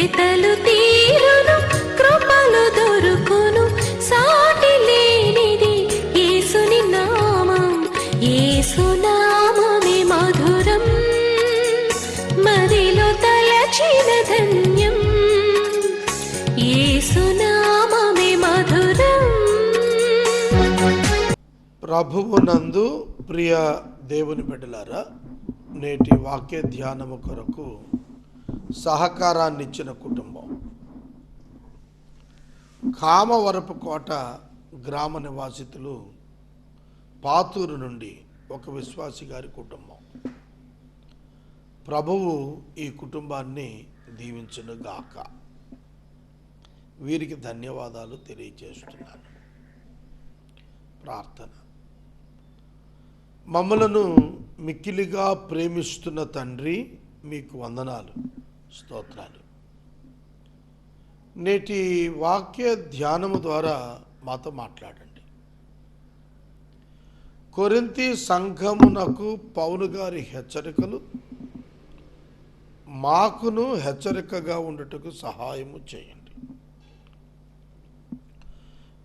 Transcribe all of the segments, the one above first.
వెతలు తీరును, కృపలు దొరుకును, సాటి లేనిది యేసుని నామం. యేసునామమే మధురం, మదిలో తలచిన ధన్యం. యేసునామమే మధురం. ప్రభువునందు ప్రియ దేవుని బిడ్డలారా, నేటి వాక్య ధ్యానము కొరకు సహకారాన్ని ఇచ్చిన కుటుంబం కామవరపుకోట గ్రామ నివాసితులు పాతూరు నుండి ఒక విశ్వాసి గారి కుటుంబం. ప్రభువు ఈ కుటుంబాన్ని దీవించునుగాక. వీరికి ధన్యవాదాలు తెలియజేస్తున్నాను. ప్రార్థన. మమ్మలను మిక్కిలిగా ప్రేమిస్తున్న తండ్రి, మీకు వందనాలు, స్తోత్రాలు. నేటి వాక్య ధ్యానము ద్వారా మాతో మాట్లాడండి. కొరింథీ సంఘమునకు పౌలు గారి హెచ్చరికలు మాకును హెచ్చరికగా ఉండుటకు సహాయము చేయండి.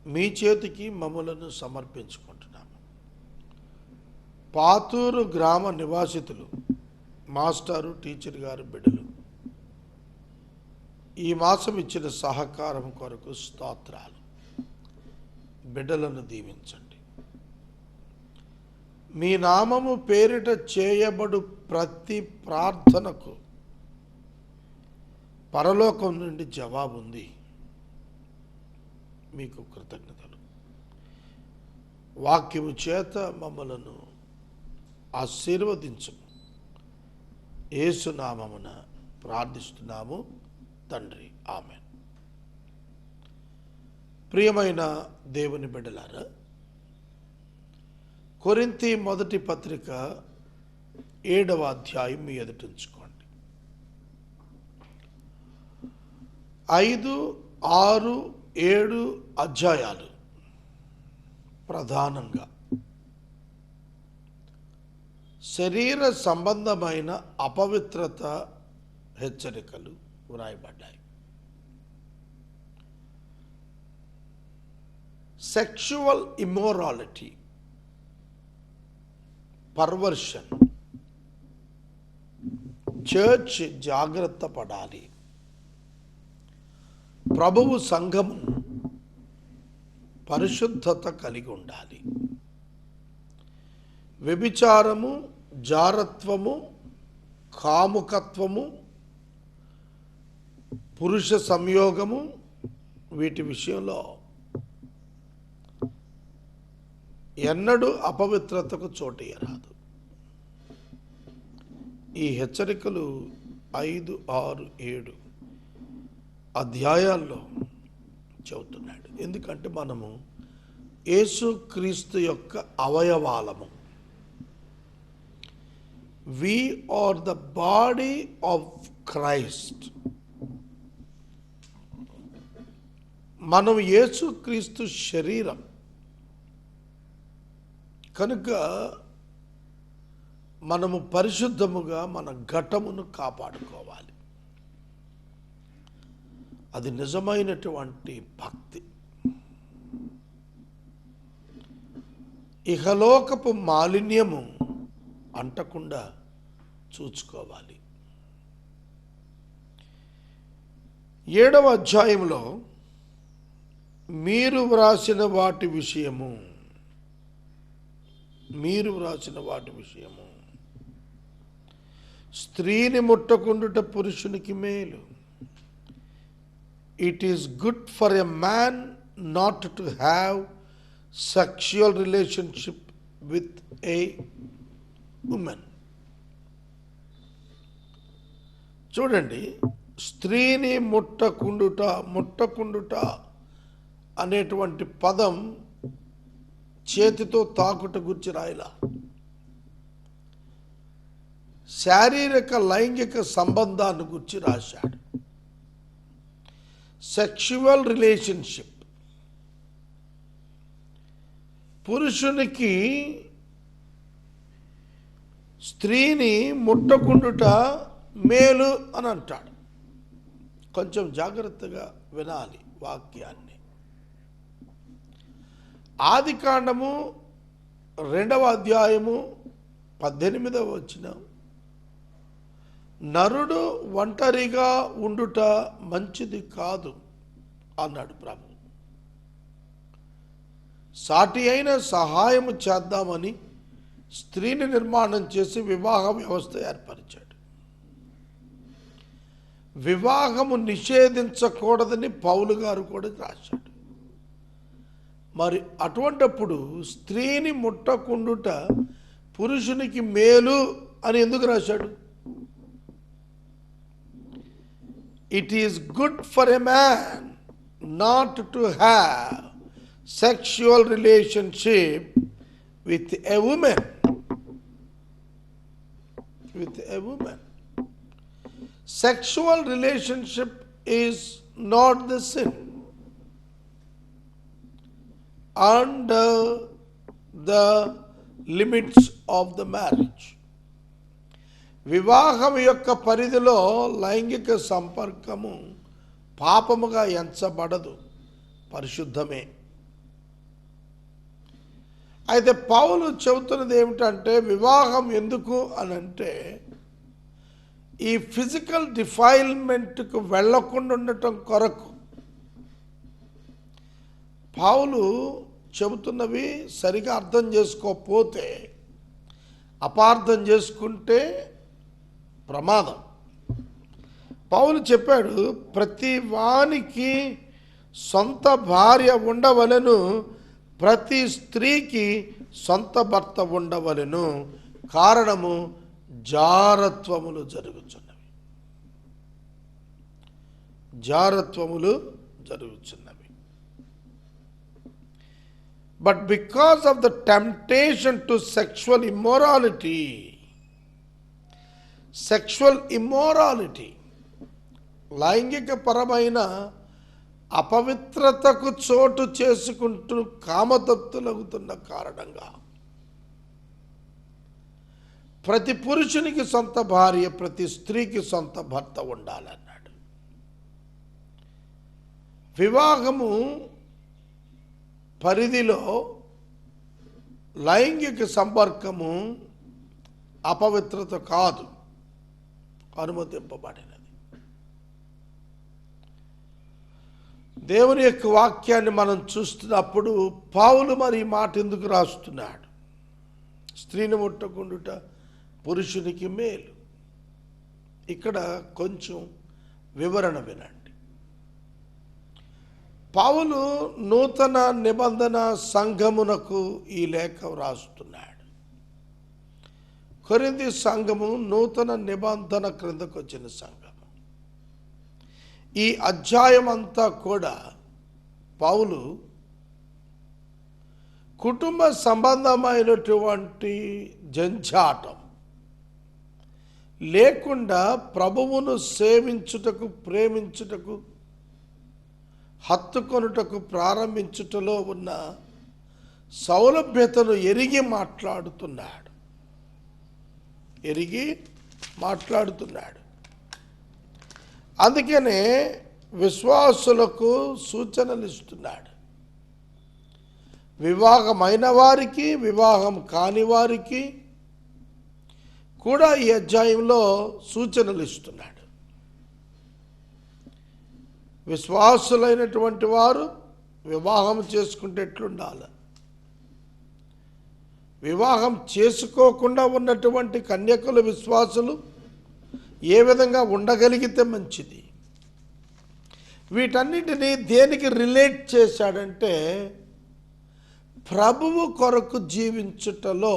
మీ చేతికి మమ్మలను సమర్పించుకుంటున్నాము. పాతూరు గ్రామ నివాసితులు, మాస్టారు, టీచర్ గారు బిడ్డలు ఈ మాసం ఇచ్చిన సహకారం కొరకు స్తోత్రాలు. బిడ్డలను దీవించండి. మీ నామము పేరిట చేయబడు ప్రతి ప్రార్థనకు పరలోకం నుండి జవాబు ఉంది. మీకు కృతజ్ఞతలు. వాక్యము చేత మమ్మలను ఆశీర్వదించు. యేసునామమున ప్రార్థిస్తున్నాము తండ్రి, ఆమేన్. ప్రియమైన దేవుని బిడ్డలారా, కొరింథీ మొదటి పత్రిక 7వ అధ్యాయం మీ ఎదుటించుకోండి. 5, 6, 7 అధ్యాయాలు ప్రధానంగా శరీర సంబంధమైన అపవిత్రత హెచ్చరికలు వ్రాయబడ్డాయి. Sexual immorality, perversion. చర్చ్ జాగ్రత్త పడాలి. ప్రభువు సంఘము పరిశుద్ధత కలిగి ఉండాలి. వ్యభిచారము, జారత్వము, కాముకత్వము, పురుష సంయోగము, వీటి విషయంలో ఎన్నడూ అపవిత్రతకు చోటియరాదు. ఈ హెచ్చరికలు 5, 6, 7 అధ్యాయాల్లో చెబుతున్నాడు. ఎందుకంటే మనము యేసుక్రీస్తు యొక్క అవయవాలము. We are the body of Christ. మనం యేసుక్రీస్తు శరీరం కనుక మనము పరిశుద్ధముగా మన ఘటమును కాపాడుకోవాలి. అది నిజమైనటువంటి భక్తి. ఇహలోకపు మాలిన్యము అంటకుండా చూసుకోవాలి. 7వ అధ్యాయంలో మీరు వ్రాసిన వాటి విషయము స్త్రీని ముట్టకుండుట పురుషునికి మేలు. It is good for a man not to have sexual relationship with a women. చూడండి, స్త్రీని ముట్టకుండుట అనేటువంటి పదం చేతితో తాకుట గురించి రాయలా. శారీరక లైంగిక సంబంధాన్ని గురించి రాశాడు. Sexual relationship. పురుషునికి స్త్రీని ముట్టకుండుట మేలు అని అంటాడు. కొంచెం జాగ్రత్తగా వినాలి వాక్యాన్ని. ఆదికాండము 2వ అధ్యాయము 18వ వచనం, నరుడు ఒంటరిగా ఉండుట మంచిది కాదు అన్నాడు ప్రభు. సాటి అయిన సహాయము చేద్దామని స్త్రీని నిర్మాణం చేసి వివాహ వ్యవస్థ ఏర్పరిచాడు. వివాహము నిషేధించకూడదని పౌలు గారు కూడా రాశాడు. మరి అటువంటప్పుడు స్త్రీని ముట్టకుండుట పురుషునికి మేలు అని ఎందుకు రాశాడు? It is good for a man not to have sexual relationship with a women. Sexual relationship is not the sin under the limits of the marriage. వివాహం యొక్క పరిధిలో లైంగిక సంపర్కము పాపముగా ఎంచబడదు, పరిశుద్ధమే. అయితే పౌలు చెబుతున్నది ఏమిటంటే, వివాహం ఎందుకు అని అంటే ఈ ఫిజికల్ డిఫైల్మెంట్కు వెళ్లకుండా ఉండటం కొరకు. పౌలు చెబుతున్నవి సరిగా అర్థం చేసుకోకపోతే, అపార్థం చేసుకుంటే ప్రమాదం. పౌలు చెప్పాడు, ప్రతి వానికి సొంత భార్య ఉండవలెను, ప్రతి స్త్రీకి సొంత భర్త ఉండవలెను, కారణము జారత్వములు జరుగుచున్నవి. But because of the temptation to sexual immorality, లైంగిక పరమైన అపవిత్రతకు చోటు చేసుకుంటూ కామతప్తులగుతున్న కారణంగా ప్రతి పురుషునికి సొంత భార్య, ప్రతి స్త్రీకి సొంత భర్త ఉండాలన్నాడు. వివాహము పరిధిలో లైంగిక సంపర్కము అపవిత్రత కాదు, అనుమతింపబడినది. దేవుని యొక్క వాక్యాన్ని మనం చూస్తున్నప్పుడు పౌలు మరి ఈ మాట ఎందుకు రాస్తున్నాడు? స్త్రీని ముట్టకుండుట పురుషునికి మేలు. ఇక్కడ కొంచెం వివరణ వినండి. పౌలు నూతన నిబంధన సంఘమునకు ఈ లేఖ రాస్తున్నాడు. కొరింథీ సంఘము నూతన నిబంధన క్రిందకు వచ్చిన సంఘము. ఈ అధ్యాయం అంతా కూడా పౌలు కుటుంబ సంబంధమైనటువంటి జంఝాటం లేకుండా ప్రభువును సేవించుటకు, ప్రేమించుటకు, హత్తుకొనుటకు ప్రారంభించుటలో ఉన్న సౌలభ్యతను ఎరిగి మాట్లాడుతున్నాడు. అందుకనే విశ్వాసులకు సూచనలు ఇస్తున్నాడు. వివాహమైన వారికి, వివాహం కాని వారికి కూడా ఈ అధ్యాయంలో సూచనలు ఇస్తున్నాడు. విశ్వాసులైనటువంటి వారు వివాహం చేసుకుంటే ఎట్లుండాలి, వివాహం చేసుకోకుండా ఉన్నటువంటి కన్యకుల విశ్వాసులు ఏ విధంగా ఉండగలిగితే మంచిది, వీటన్నిటినీ దేనికి రిలేట్ చేశాడంటే ప్రభువు కొరకు జీవించుటలో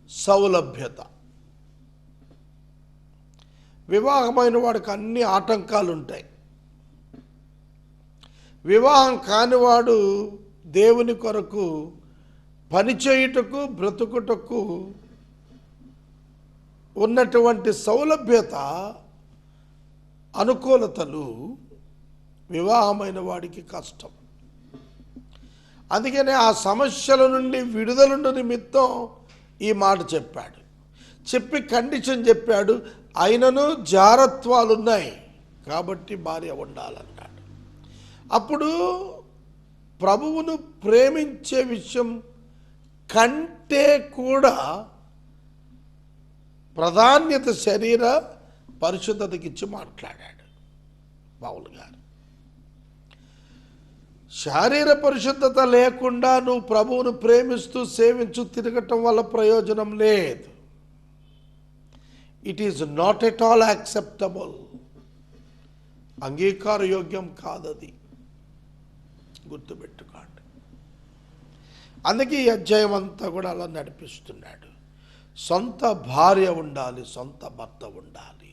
సౌలభ్యత. వివాహమైన వాడికి అన్ని ఆటంకాలు ఉంటాయి. వివాహం కానివాడు దేవుని కొరకు పనిచేయుటకు, బ్రతుకుటకు ఉన్నటువంటి సౌలభ్యత, అనుకూలతలు వివాహమైన వాడికి కష్టం. అందుకనే ఆ సమస్యల నుండి విడుదల నిమిత్తం ఈ మాట చెప్పాడు. చెప్పి కండిషన్ చెప్పాడు, అయినను జారత్వాలున్నాయి కాబట్టి భార్య ఉండాలన్నాడు. అప్పుడు ప్రభువును ప్రేమించే విషయం కంటే కూడా ప్రాధాన్యత శరీర పరిశుద్ధతకిచ్చి మాట్లాడాడు పౌలు గారు. శారీర పరిశుద్ధత లేకుండా నువ్వు ప్రభువును ప్రేమిస్తూ సేవించు తిరగటం వల్ల ప్రయోజనం లేదు. It is not at all acceptable. అంగీకార యోగ్యం కాదది, గుర్తుపెట్టుకోండి. అందుకే ఈ అధ్యాయం అంతా కూడా అలా నడిపిస్తున్నాడు. సొంత భార్య ఉండాలి, సొంత భర్త ఉండాలి.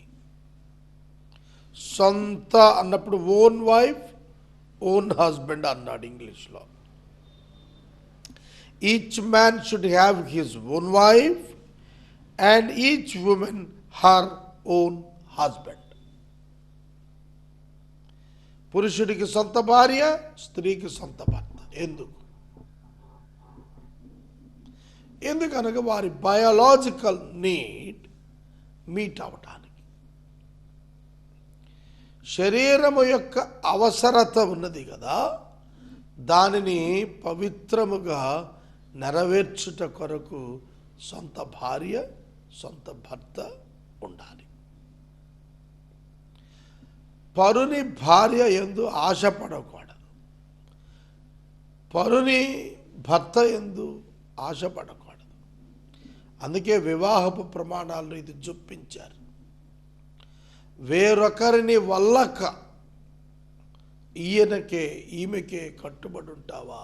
సొంత అన్నప్పుడు ఓన్ వైఫ్, ఓన్ హస్బెండ్ అన్నాడు ఇంగ్లీష్లో. Each man should have his own wife and each women her own husband. పురుషుడికి సొంత భార్య, స్త్రీకి సొంత భర్త. ఎందుకనగా వారి బయాలజికల్ నీడ్ మీట్ అవటానికి. శరీరము యొక్క అవసరత ఉన్నది కదా, దానిని పవిత్రముగా నెరవేర్చుట కొరకు సొంత భార్య, సొంత భర్త ఉండాలి. పరుని భార్య యందు ఆశపడకూడదు, పరుని భర్త యందు ఆశపడకూడదు. అందుకే వివాహపు ప్రమాణాల్లో ఇది చూపించారు. వేరొకరిని వల్లక ఈయనకే ఈమెకే కట్టుబడి ఉంటావా,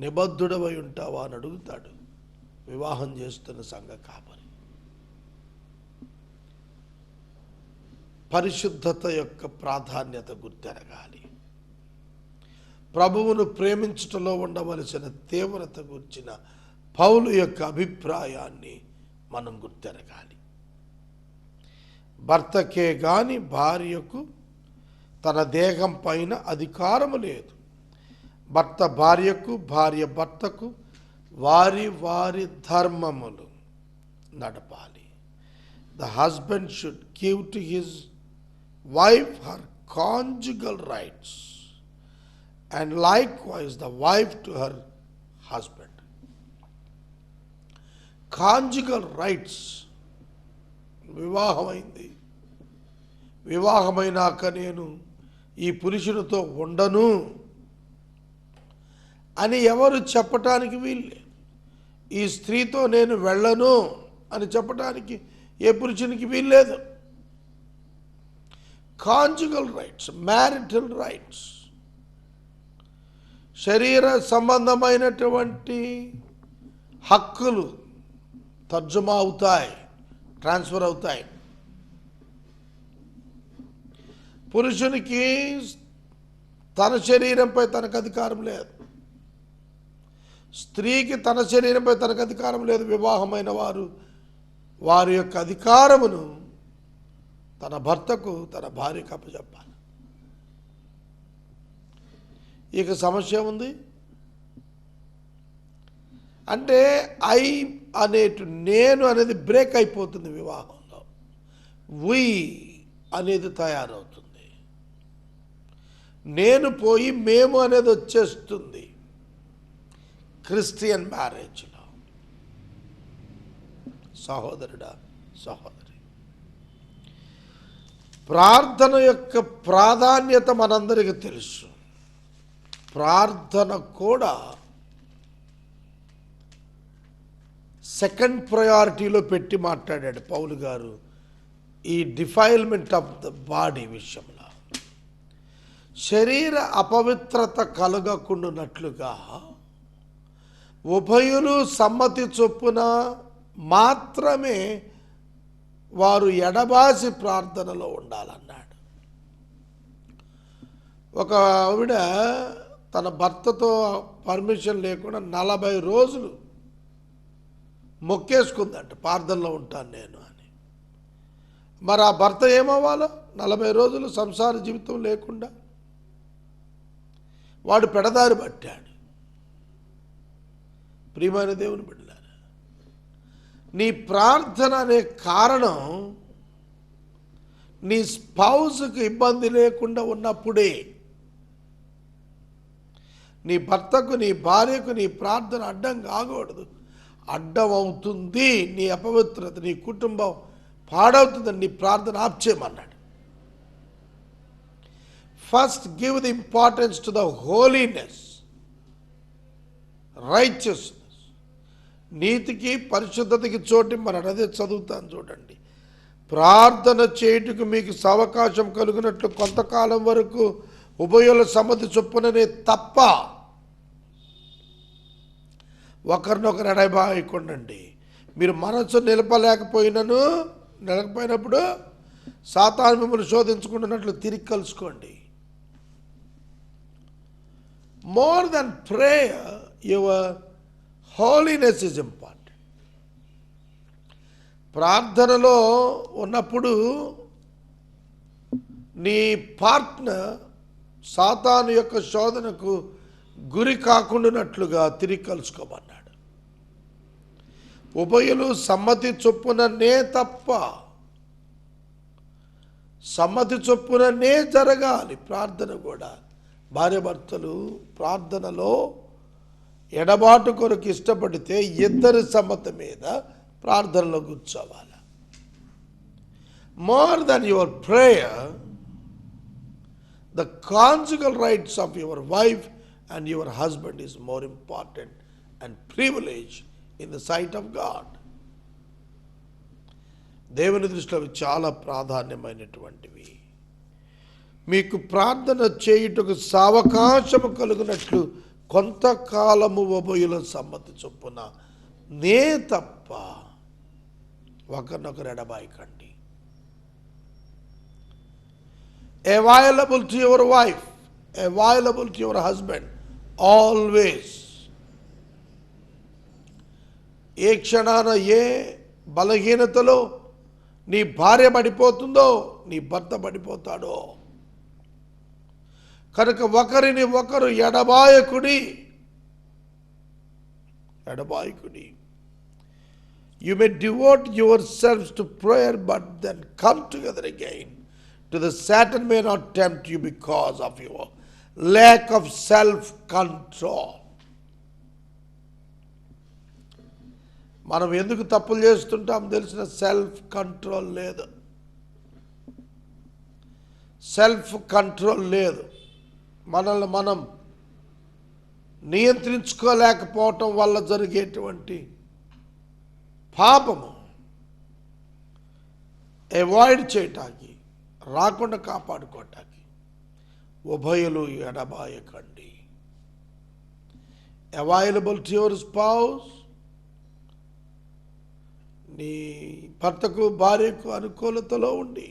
నిబద్ధుడవై ఉంటావా అని అడుగుతాడు వివాహం చేస్తున్న సంఘ కాపరి. పరిశుద్ధత యొక్క ప్రాధాన్యత గుర్తెరగాలి. ప్రభువును ప్రేమించటంలో ఉండవలసిన తీవ్రత గురించిన పౌలు యొక్క అభిప్రాయాన్ని మనం గుర్తెరగాలి. భర్తకే గాని భార్యకు తన దేహం పైన అధికారము లేదు. భర్త భార్యకు, భార్య భర్తకు వారి వారి ధర్మములు నడపాలి. The husband should give to his wife her conjugal rights and likewise the wife to her husband. Conjugal rights. వివాహమైంది, వివాహమైనాక నేను ఈ పురుషునితో ఉండను అని ఎవరు చెప్పటానికి వీల్లేదు. ఈ స్త్రీతో నేను వెళ్ళను అని చెప్పటానికి ఏ పురుషునికి వీల్లేదు. కాంజుగల్ రైట్స్, మ్యారిటల్ రైట్స్, శరీర సంబంధమైనటువంటి హక్కులు తర్జుమా అవుతాయి, ట్రాన్స్ఫర్ అవుతాయి. పురుషునికి తన శరీరంపై తనకు అధికారం లేదు, స్త్రీకి తన శరీరంపై తనకు అధికారం లేదు. వివాహమైన వారు వారి యొక్క అధికారమును తన భర్తకు, తన భార్యకు అప్పచెప్పాలి. ఇక సమస్య ఉంది అంటే నేను అనేది బ్రేక్ అయిపోతుంది వివాహంలో. వి అనేది తయారవుతుంది. నేను పోయి మేము అనేది వచ్చేస్తుంది క్రిస్టియన్ మ్యారేజ్లో. సహోదరుడా, సహోదరి, ప్రార్థన యొక్క ప్రాధాన్యత మనందరికీ తెలుసు. ప్రార్థన కూడా సెకండ్ ప్రయారిటీలో పెట్టి మాట్లాడాడు పౌలు గారు ఈ డిఫైల్మెంట్ ఆఫ్ ద బాడీ విషయంలో. శరీర అపవిత్రత కలగకుండానట్లుగా ఉభయులు సమ్మతి చొప్పున మాత్రమే వారు ఎడబాసి ప్రార్థనలో ఉండాలన్నాడు. ఒక ఆవిడ తన భర్తతో పర్మిషన్ లేకుండా 40 రోజులు మొక్కేసుకుందంట, ప్రార్థనలో ఉంటాను నేను అని. మరి ఆ భర్త ఏమవ్వాలో? 40 రోజులు సంసార జీవితం లేకుండా వాడు పెడదారి పట్టాడు. ప్రియమైన దేవుని బిడ్డలారా, నీ ప్రార్థన అనే కారణం నీ స్పౌస్కి ఇబ్బంది లేకుండా ఉన్నప్పుడే నీ భర్తకు, నీ భార్యకు నీ ప్రార్థన అడ్డం కాకూడదు. అడ్డం అవుతుంది, నీ అపవిత్రత, నీ కుటుంబం పాడవుతుందని నీ ప్రార్థన ఆప్ చేయమన్నాడు. First give the importance to the holiness, righteousness. నీతికి పరిశుద్ధతకి చోటిమ్మన్నాడు. అదే చదువుతాను చూడండి. ప్రార్థన చేయుటకు మీకు అవకాశం కలిగినట్లు కొంతకాలం వరకు ఉభయుల సమ్మతి చొప్పుననే తప్ప ఒకరినొకరు ఎడబాయకుండండి. మీరు మనసు నిలపలేకపోయినప్పుడు సాతాను మిమ్మల్ని శోధించుకుంటున్నట్లు తిరిగి కలుసుకోండి. More than prayer, your holiness is important. ప్రార్థనలో ఉన్నప్పుడు నీ పార్ట్నర్ సాతాను యొక్క శోధనకు గురి కాకుండానట్లుగా తిరిగి కలుసుకోమన్నాడు. ఉభయులు సమ్మతి చొప్పుననే తప్ప, సమ్మతి చొప్పుననే జరగాలి ప్రార్థన కూడా. భార్యాభర్తలు ప్రార్థనలో ఎడబాటు కొరకు ఇష్టపడితే ఇద్దరి సమ్మతి మీద ప్రార్థనలో కూర్చోవాలి. More than your prayer, the conjugal rights of your wife and your husband is more important and privilege in the sight of God. దేవుని దృష్టిలో అవి చాలా ప్రాధాన్యమైనటువంటివి. మీకు ప్రార్థన చేయుటకు సావకాశము కలుగునట్లు కొంతకాలము ఉభయుల సమ్మతి చొప్పున నే తప్ప ఒకరినొకరు ఎడబాయకండి. Available to your wife, available to your husband, always. ఏ క్షణాన ఏ బలహీనతలో నీ భార్య పడిపోతుందో నీ భర్త పడిపోతాడో కనుక ఒకరిని ఒకరు ఎడబాయకుడి. You may devote yourselves to prayer, but then come together again. To the Satan may not tempt you because of your lack of self-control. మనం ఎందుకు తప్పులు చేస్తుంటాం తెలిసిన? సెల్ఫ్ కంట్రోల్ లేదు. మనల్ని మనం నియంత్రించుకోలేకపోవటం వల్ల జరిగేటువంటి పాపము అవాయిడ్ చేయటానికి, రాకుండా కాపాడుకోవటానికి ఉభయులు ఎడబాయకండి. అవైలబుల్ టు యువర్ స్పౌస్, నీ భర్తకు భార్యకు అనుకూలతలో ఉండి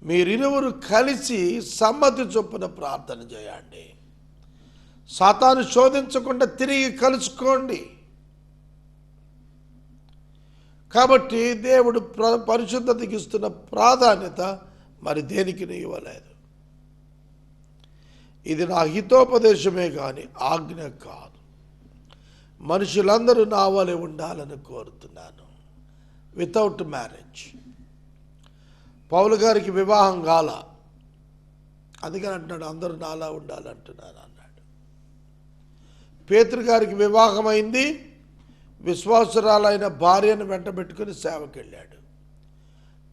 మీరిరువురు కలిసి సమ్మతి చొప్పున ప్రార్థన చేయండి. సాతాను శోధించకుండా తిరిగి కలుసుకోండి. కాబట్టి దేవుడు పరిశుద్ధతకి ఇస్తున్న ప్రాధాన్యత మరి దేనికి ఇవ్వలేదు. ఇది నా హితోపదేశమే కానీ ఆజ్ఞ కాదు. మనుషులందరూ నా వలె ఉండాలని కోరుతున్నాను. Without marriage. పౌలు గారికి వివాహం కాల, అందుకని అంటున్నాడు అందరూ నాలా ఉండాలంటున్నాను అన్నాడు. పేతురు గారికి వివాహం అయింది, విశ్వాసురాలైన భార్యను వెంట పెట్టుకుని సేవకి వెళ్ళాడు.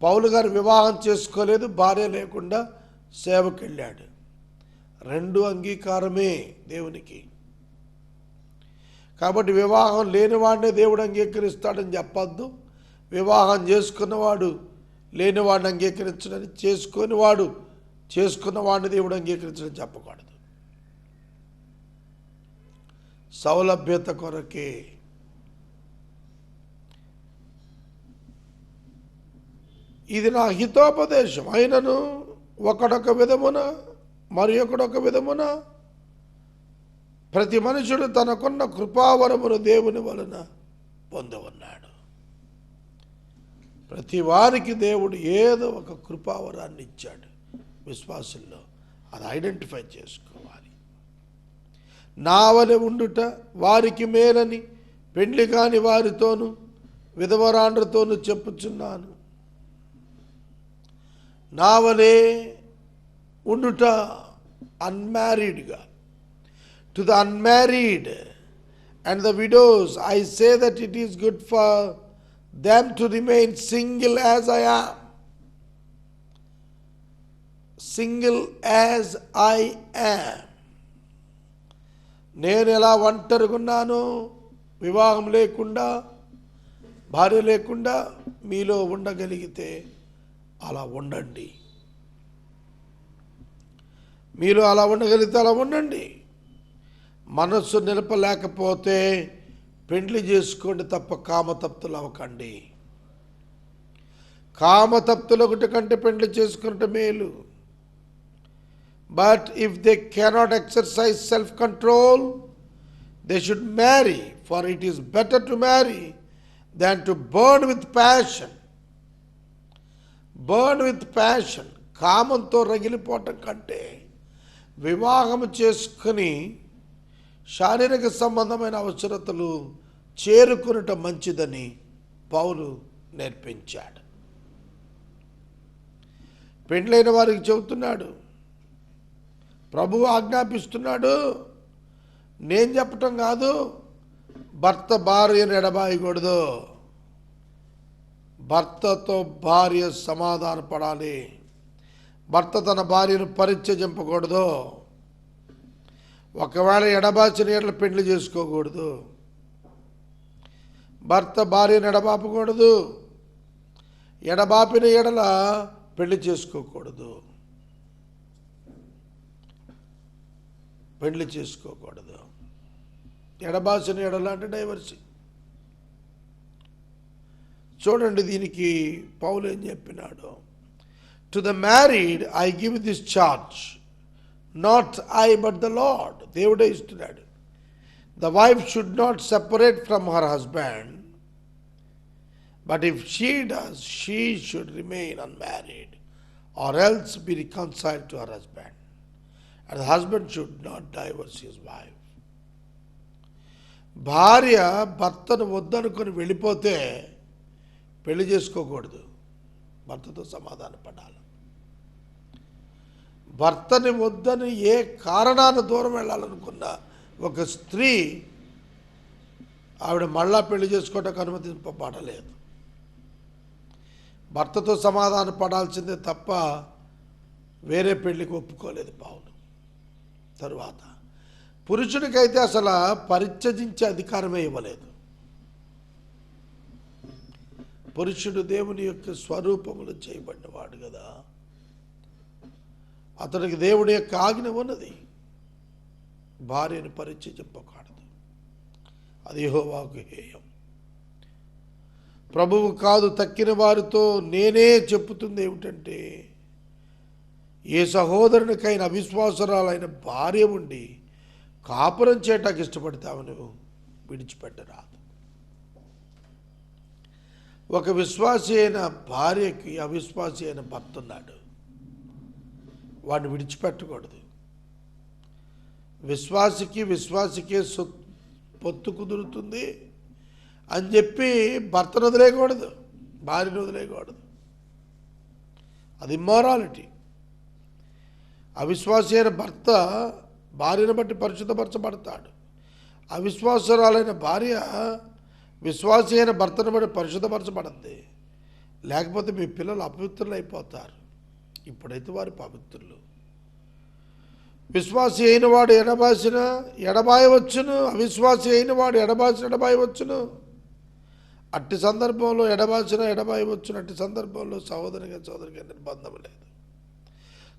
పౌలు గారు వివాహం చేసుకోలేదు, భార్య లేకుండా సేవకి వెళ్ళాడు. రెండు అంగీకారమే దేవునికి. కాబట్టి వివాహం లేనివాడినే దేవుడు అంగీకరిస్తాడని చెప్పొద్దు. వివాహం చేసుకున్నవాడు లేనివాడిని అంగీకరించడని, చేసుకున్నవాడిని దేవుడు అంగీకరించడని చెప్పకూడదు. సౌలభ్యత కొరకే. ఇది నా హితోపదేశం అయినను ఒకడొక విధమున మరి ఒకడొక విధమున ప్రతి మనుషుడు తనకున్న కృపావరమును దేవుని వలన పొందవన్నాడు. ప్రతి వారికి దేవుడు ఏదో ఒక కృపావరాన్ని ఇచ్చాడు. విశ్వాసుల్లో అది ఐడెంటిఫై చేసుకోవాలి. నా వలె ఉండుట వారికి మేలని పెండ్లి కాని వారితోనూ విధవరాండ్రతోనూ చెప్పుచున్నాను. నా వలే ఉండుట అన్మ్యారీడ్గా. To the unmarried and the widows I say that it is good for them to remain single as I am. Single as I am. నేను ఎలా ఒంటరిగున్నాను, వివాహం లేకుండా, భార్య లేకుండా మీలో ఉండగలిగితే అలా ఉండండి. మీలో అలా ఉండగలిగితే అలా ఉండండి. మనస్సు నిలపలేకపోతే పెండ్లి చేసుకోండి తప్ప కామతప్తులు అవ్వకండి. కామతప్తులు ఒకటి కంటే పెండ్లి చేసుకుంటే మేలు. But if they cannot exercise self control they should marry, for it is better to marry than to burn with passion. Burn with passion, కామంతో రగిలిపోవటం కంటే వివాహం చేసుకుని శారీరక సంబంధమైన అవసరతలు చేరుకునటం మంచిదని పౌలు నేర్పించాడు. పెండ్లైన వారికి చెబుతున్నాడు, ప్రభువు ఆజ్ఞాపిస్తున్నాడు. నేను చెప్పటం కాదు, భర్త భార్యను ఎడబాయకూడదు. భర్తతో భార్య సమాధాన పడాలి. భర్త తన భార్యను పరిత్యజింపకూడదు. ఒకవేళ ఎడబాచిన ఎడల పెళ్లి చేసుకోకూడదు. భర్త భార్యను ఎడబాపకూడదు. ఎడబాపిన ఎడల పెళ్లి చేసుకోకూడదు. పెళ్లి చేసుకోకూడదు. ఎడబాసిన ఎడల అంటే డైవర్సీ. చూడండి దీనికి పౌలు ఏం చెప్పినాడు. To the married I give this charge, not I but the Lord. దేవుడే ఇస్తున్నాడు. The wife should not separate from her husband, but if she does she should remain unmarried or else be reconciled to her husband, and the husband should not divorce his wife. భార్య భర్తను వద్దనుకొని వెళ్ళిపోతే పెళ్లి చేసుకోకూడదు. భర్తతో సమాధాన పడాలి. భర్తని వద్దని ఏ కారణాన్ని దూరం వెళ్ళాలనుకున్న ఒక స్త్రీ ఆవిడ మళ్ళా పెళ్లి చేసుకోవడానికి అనుమతింపబడలేదు. భర్తతో సమాధాన పడాల్సిందే తప్ప వేరే పెళ్లికి ఒప్పుకోలేదు పౌలు. తరువాత పురుషుడికైతే అసలు పరిత్యజించే అధికారమే ఇవ్వలేదు. పురుషుడు దేవుని యొక్క స్వరూపములు చేయబడినవాడు కదా, అతనికి దేవుడి యొక్క ఆజ్ఞ ఉన్నది. భార్యను పరిత్యజింపకూడదు. అది యెహోవాకు హేయం. ప్రభువు కాదు తక్కిన వారితో నేనే చెప్పుతుంది ఏమిటంటే, ఏ సహోదరునికైనా అవిశ్వాసరాలైన భార్య ఉండి కాపురం చేయటానికి ఇష్టపడతావు నువ్వు విడిచిపెట్టరాదు. ఒక విశ్వాసి అయిన భార్యకి అవిశ్వాసి అయిన భర్త ఉన్నాడు, వాడిని విడిచిపెట్టకూడదు. విశ్వాసికే పొత్తు కుదురుతుంది అని చెప్పి భర్తను వదిలేయకూడదు, భార్యను వదిలేయకూడదు. అది ఇమ్మోరాలిటీ. అవిశ్వాసి అయిన భర్త భార్యను బట్టి పరిశుద్ధపరచబడతాడు. అవిశ్వాసరాలైన భార్య విశ్వాసి అయిన భర్తను బట్టి పరిశుద్ధపరచబడద్ది. లేకపోతే మీ పిల్లలు అపవిత్రులు అయిపోతారు. ఇప్పుడైతే వారు పవిత్రులు. విశ్వాసి అయిన వాడు ఎడబాయవచ్చును, అవిశ్వాసి అయిన వాడు ఎడబాయవచ్చును. అట్టి సందర్భంలో ఎడబాయవచ్చును. అట్టి సందర్భంలో సహోదరికి నిర్బంధం లేదు.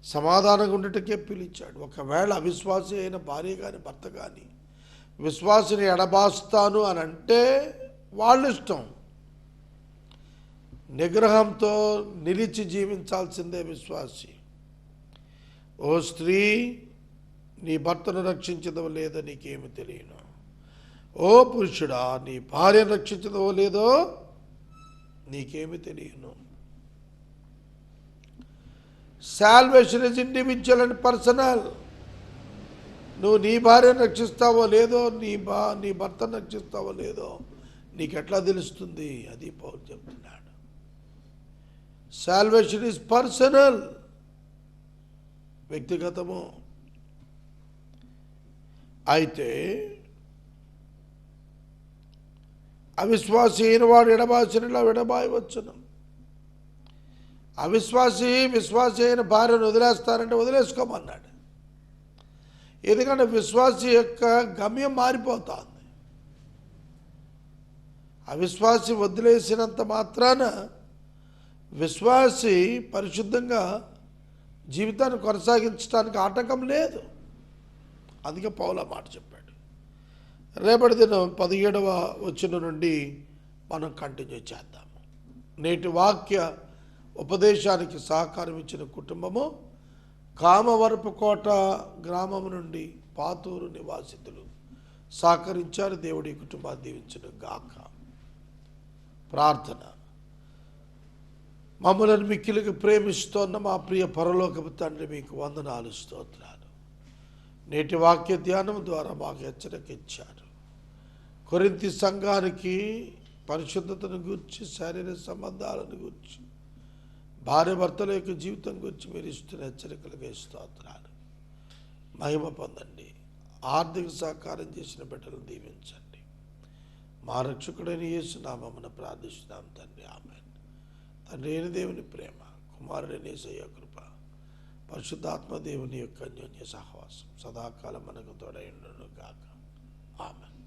సమాధానంగా ఉండటకే పిలిచాడు. ఒకవేళ అవిశ్వాసి అయిన భార్య కానీ భర్త కానీ విశ్వాసిని ఎడబాస్తాను అని అంటే వాళ్ళ ఇష్టం. నిగ్రహంతో నిలిచి జీవించాల్సిందే విశ్వాసి. ఓ స్త్రీ, నీ భర్తను రక్షించదో లేదో నీకేమి తెలియను. ఓ పురుషుడా, నీ భార్యను రక్షించదో లేదో నీకేమి తెలియను. Salvation is individual and personal. నువ్వు నీ భార్యను రక్షిస్తావో లేదో, నీ భర్తను రక్షిస్తావో లేదో నీకెట్లా తెలుస్తుంది? అది పౌలు చెప్తున్నాడు. సాల్వేషన్ ఈజ్ పర్సనల్, వ్యక్తిగతము. అయితే అవిశ్వాసి అయిన వాడు ఎడబాసినలా విడబాయవచ్చును. విశ్వాసి అయిన భార్యను వదిలేస్తారంటే వదిలేసుకోమన్నాడు. ఎందుకంటే విశ్వాసి యొక్క గమ్యం మారిపోతుంది. అవిశ్వాసి వదిలేసినంత మాత్రాన విశ్వాసి పరిశుద్ధంగా జీవితాన్ని కొనసాగించడానికి ఆటంకం లేదు. అందుకే పౌలు మాట చెప్పాడు. రేపటి దినం 17వ వచనం నుండి మనం కంటిన్యూ చేద్దాము. నేటి వాక్య ఉపదేశానికి సహకారం ఇచ్చిన కుటుంబము కామవరపుకోట గ్రామం నుండి పాతూరు నివాసితులు సహకరించారు. దేవుడి కుటుంబాన్ని దీవించును గాక. ప్రార్థన. మమ్మల్ని మిక్కిలిగా ప్రేమిస్తోన్న మా ప్రియ పరలోకపు తండ్రి, మీకు వందనాలు, స్తోత్రాలు. నేటి వాక్య ధ్యానం ద్వారా మాకు హెచ్చరిక ఇచ్చారు. కొరింథీ సంఘానికి పరిశుద్ధతను గూర్చి, శారీరక సంబంధాలను గూర్చి, భార్య భర్తల యొక్క జీవితం గురించి మీరు ఇస్తున్న హెచ్చరికలుగా స్తోత్రాలు. మహిమ పొందండి. ఆర్థిక సహకారం చేసిన బిడ్డలను దీవించండి. మా రక్షకుడైన యేసు నామమున ప్రార్థిస్తున్నాం తండ్రి, ఆమేన్. తండ్రి అయిన దేవుని ప్రేమ, కుమారుడైన యేసయ్య కృప, పరిశుద్ధాత్మ దేవుని యొక్క అన్యోన్య సహవాసం సదాకాలం మనకు తోడై ఉండును గాక. ఆమేన్.